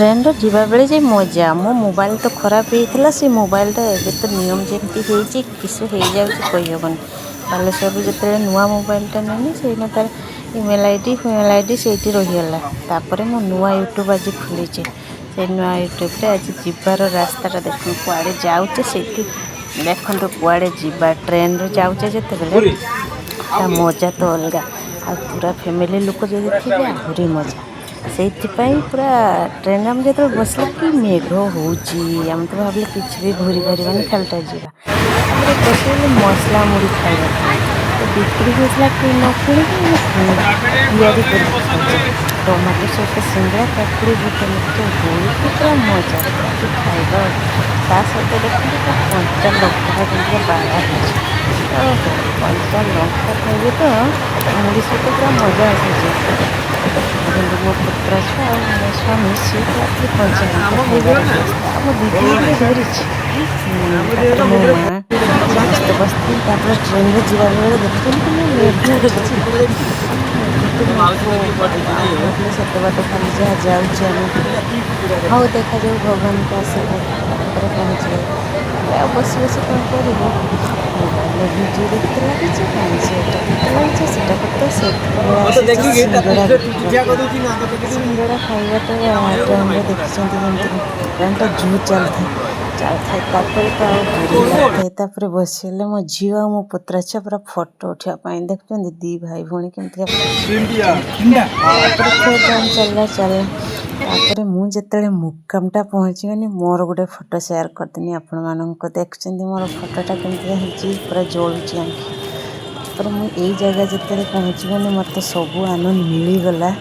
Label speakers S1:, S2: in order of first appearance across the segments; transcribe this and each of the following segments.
S1: Train जीवा बेले जे मजा मो मोबाइल तो खराब होता से मोबाइलटा एबे तो नियम जमी हो किस हो जाहबन बालेश्वर जो नुआ मोबाइलटा नेनी से तार इमेल आईडी से रहीगला तापर मो नुआ यूट्यूब आज खोली से नुआ यूट्यूब आज जीवार रास्ता देख कुआड़े जाऊे से देखो कुआड़े जीवा ट्रेन रे जाऊे जिते मजा तो अलग आ पूरा फैमिली लोक जो थे आहरी मजा से पूरा ट्रेन में जो बसला कि मेघ होम तो भाविले किसी भी घूरी पारानी खालटा जावा बस मसला मुड़ी खाइबा तो बिक्री होता कि न कि टमाटो सहित सिंगड़ा काकुड़ी बुट मिक्सचर गोल पूरा मजा खाइबा ता सहित देखते कंचा लंका बाड़ा कंचा लंका खाइबे तो मुड़ी सहित पूरा मजा आस मो पुत्र छुआ मो स्वामी सी कंचा लंका आम दीदी धरी समस्त बसती ट्रेन में जीवा बेले देखते सत बाट खाली जहाँ जाऊँ हाँ देखा जाऊ भगवान को आशीर्वाद पहुँचे बस बस कौन कर मोबाइल भिडियो देखते लगे सिंगड़ा खाइबा ट्रेन में देखते ट्रेनटा जू चलता बसले मो झील और मो पुत्र छुआ पूरा फोटो उठापी देखते दी भाई भौणी केमती चलला तापर मुझे मुकामटा पहुँची गनी मोर गोटे फोटो शेयर करदेनी आपण मानक देखते मोर फोटोटा केमती पूरा जलुची आंखि तापर मुझे जगह जिते पहुँची गनी मत सब आनंद मिलगला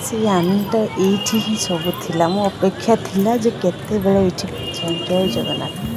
S1: से आनंदटा ये ही सब थिला मो अपेक्षा थिला जे केते बेले ये जगन्नाथ।